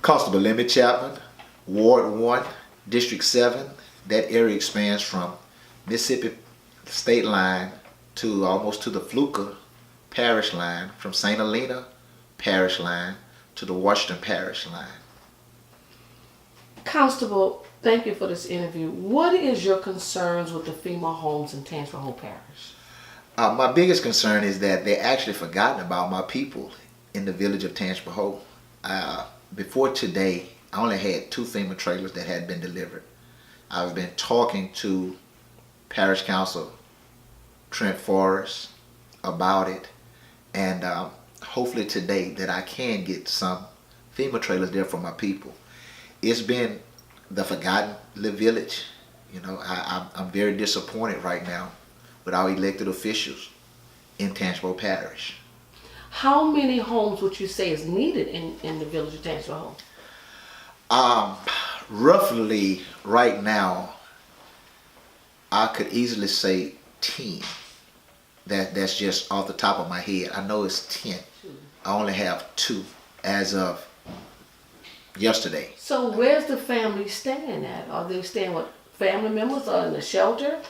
Constable Chapman, Ward 1, District 7. That area expands from Mississippi state line to almost to the Fluka parish line, from St. Helena parish line to the Washington parish line. Constable, thank you for this interview. What is your concerns with the FEMA homes in Tangipahoa Parish? My biggest concern is that they're actually forgotten about my people in the village of Tangipahoa. Before today, I only had 2 FEMA trailers that had been delivered. I've been talking to Parish Council Trent Forrest about it, and hopefully today that I can get some FEMA trailers there for my people. It's been the forgotten village. You know, I'm very disappointed right now with our elected officials in Tangipahoa Parish. How many homes would you say is needed in the village of Tangipahoa? Roughly right now, I could easily say 10. That's just off the top of my head. I know it's 10. I only have 2 as of yesterday. So where's the family staying at? Are they staying with family members or in the shelter?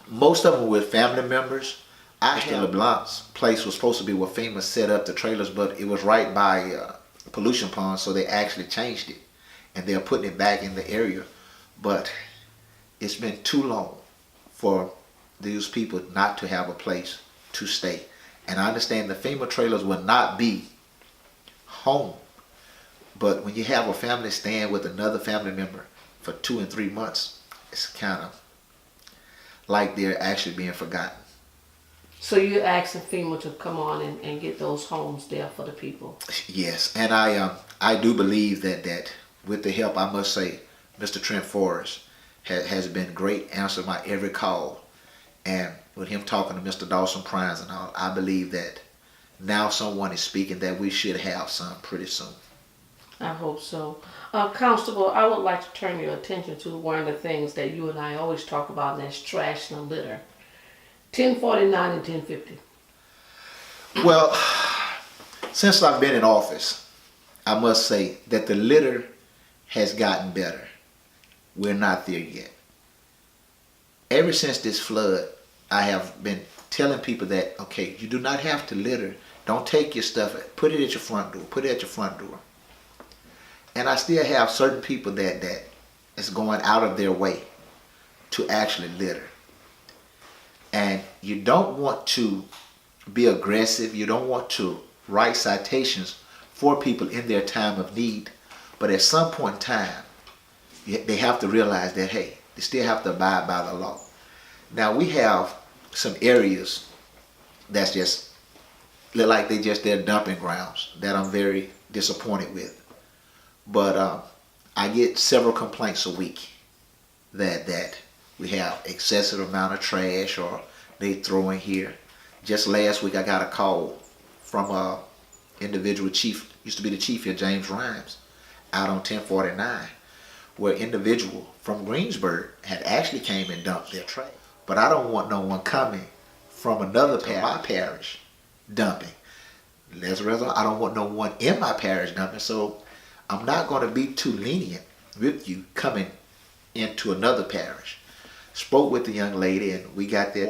Most of them with family members. Actually, LeBlanc's place was supposed to be where FEMA set up the trailers, but it was right by pollution pond, so they actually changed it. And they're putting it back in the area. But it's been too long for these people not to have a place to stay. And I understand the FEMA trailers will not be home. But when you have a family staying with another family member for 2 and 3 months, it's kind of like they're actually being forgotten. So you're asking FEMA to come on and get those homes there for the people? Yes, and I do believe that with the help, I must say, Mr. Trent Forrest has been great, answered my every call. And with him talking to Mr. Dawson Prines and all, I believe that now someone is speaking that we should have some pretty soon. I hope so. Constable, I would like to turn your attention to one of the things that you and I always talk about, and that's trash and litter. 1049 and 1050. Well, since I've been in office, I must say that the litter has gotten better. We're not there yet. Ever since this flood, I have been telling people that, okay, you do not have to litter. Don't take your stuff, put it at your front door, put it at your front door. And I still have certain people that is going out of their way to actually litter. And you don't want to be aggressive. You don't want to write citations for people in their time of need. But at some point in time, they have to realize that, hey, they still have to abide by the law. Now, we have some areas that's just look like they're dumping grounds that I'm very disappointed with. But I get several complaints a week that we have excessive amount of trash or they throw in here. Just last week I got a call from a individual chief, used to be the chief here, James Rhymes, out on 1049, where an individual from Greensburg had actually came and dumped their trash. But I don't want no one coming from another parish, my parish, dumping. As a result, I don't want no one in my parish dumping, so I'm not going to be too lenient with you coming into another parish. Spoke with the young lady and we got there.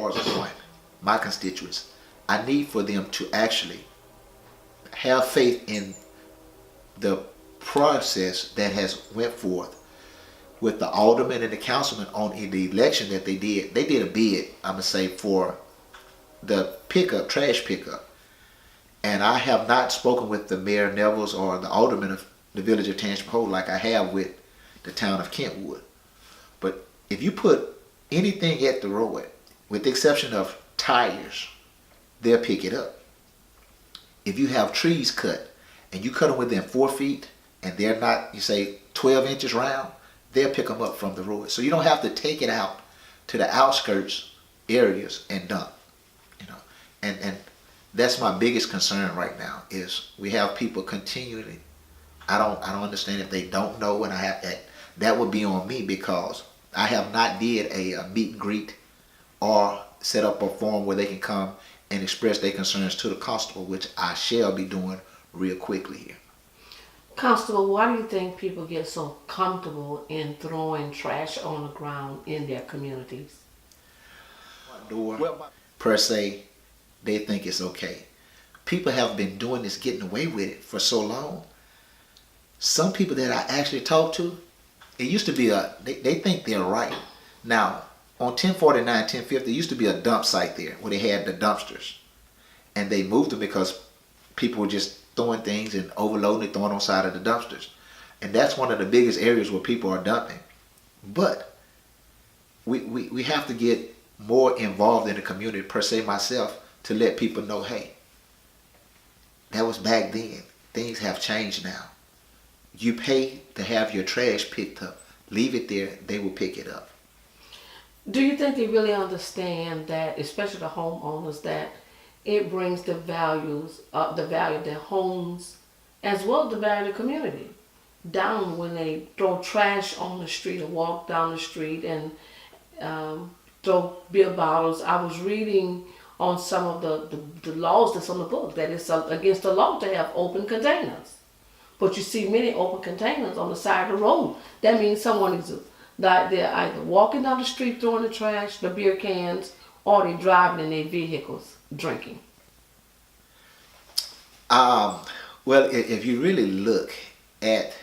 My constituents, I need for them to actually have faith in the process that has went forth with the aldermen and the councilmen on the election that they did. They did a bid, I'm going to say, for the pickup, trash pickup. And I have not spoken with the Mayor Nevels or the aldermen of the village of Tangipahoa like I have with the town of Kentwood. But if you put anything at the road, with the exception of tires, they'll pick it up. If you have trees cut and you cut them within 4 feet and they're not, you say 12 inches round, they'll pick them up from the road. So you don't have to take it out to the outskirts areas and dump, you know. And that's my biggest concern right now is we have people continually. I don't understand if they don't know, and I have that would be on me because I have not did a meet and greet or set up a forum where they can come and express their concerns to the constable, which I shall be doing real quickly here. Constable, why do you think people get so comfortable in throwing trash on the ground in their communities? Door, per se, they think it's okay. People have been doing this, getting away with it for so long. Some people that I actually talk to, it used to be they think they're right. Now, on 1049, 1050, there used to be a dump site there where they had the dumpsters. And they moved them because people were just throwing things and overloading it, throwing on the side of the dumpsters. And that's one of the biggest areas where people are dumping. But we have to get more involved in the community, per se myself, to let people know, hey, that was back then. Things have changed now. You pay to have your trash picked up. Leave it there, they will pick it up. Do you think they really understand that, especially the homeowners, that it brings the value of their homes as well as the value of the community down when they throw trash on the street or walk down the street and throw beer bottles? I was reading on some of the laws that's on the book that it's against the law to have open containers. But you see many open containers on the side of the road. That means someone is they're either walking down the street throwing the trash, the beer cans, or they're driving in their vehicles drinking. Well, if you really look at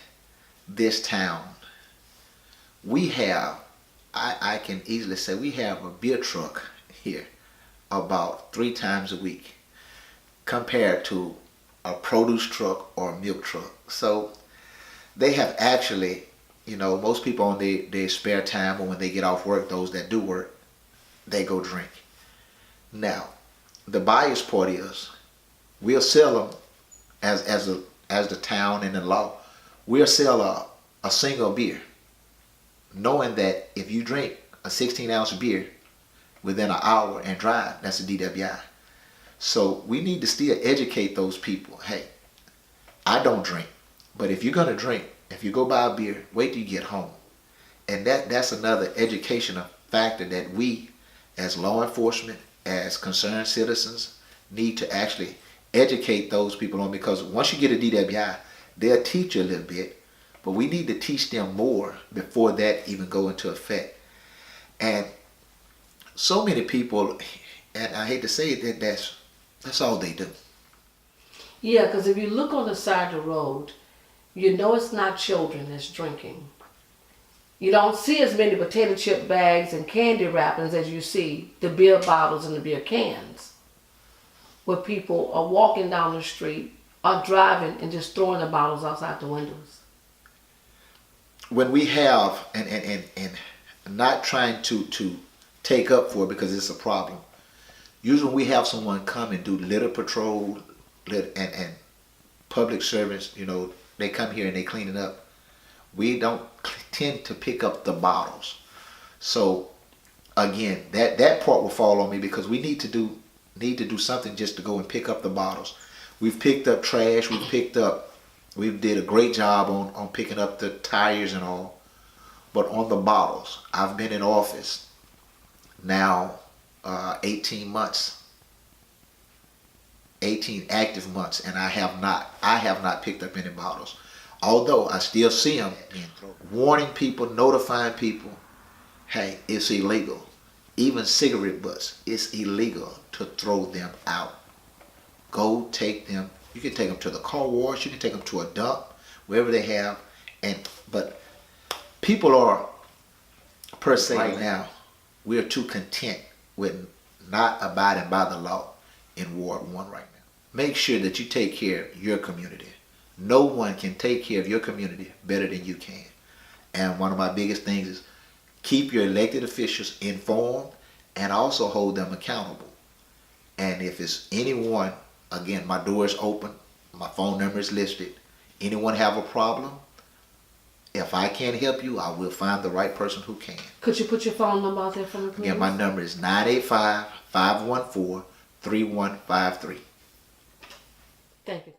this town, we have, I can easily say, we have a beer truck here about 3 times a week compared to a produce truck or a milk truck. So they have actually, most people on their spare time or when they get off work, those that do work, they go drink. Now, the bias part is we'll sell them as the town and the law. We'll sell a single beer, knowing that if you drink a 16-ounce beer within an hour and drive, that's a DWI. So we need to still educate those people. Hey, I don't drink, but if you're gonna drink, if you go buy a beer, wait till you get home. And that's another educational factor that we, as law enforcement, as concerned citizens, need to actually educate those people on, because once you get a DWI, they'll teach you a little bit, but we need to teach them more before that even go into effect. And so many people, and I hate to say it, that's all they do. Yeah, because if you look on the side of the road, you know it's not children that's drinking. You don't see as many potato chip bags and candy wrappings as you see the beer bottles and the beer cans, where people are walking down the street or driving and just throwing the bottles outside the windows. When we have, and not trying to take up for it because it's a problem, usually when we have someone come and do litter patrol and public service, they come here and they clean it up. We don't tend to pick up the bottles. So again, that part will fall on me, because we need to do something just to go and pick up the bottles. We've picked up trash. We did a great job on picking up the tires and all. But on the bottles, I've been in office now 18 months, 18 active months, and I have not picked up any bottles. Although I still see them warning people, notifying people, hey, it's illegal. Even cigarette butts, it's illegal to throw them out. Go take them. You can take them to the car wash. You can take them to a dump, wherever they have. But people are, per se right now, we are too content with not abiding by the law in Ward 1 right now. Make sure that you take care of your community. No one can take care of your community better than you can. And one of my biggest things is keep your elected officials informed and also hold them accountable. And if it's anyone, again, my door is open, my phone number is listed. Anyone have a problem? If I can't help you, I will find the right person who can. Could you put your phone number out there for me, please? Again, my number is 985-514-3153. Thank you.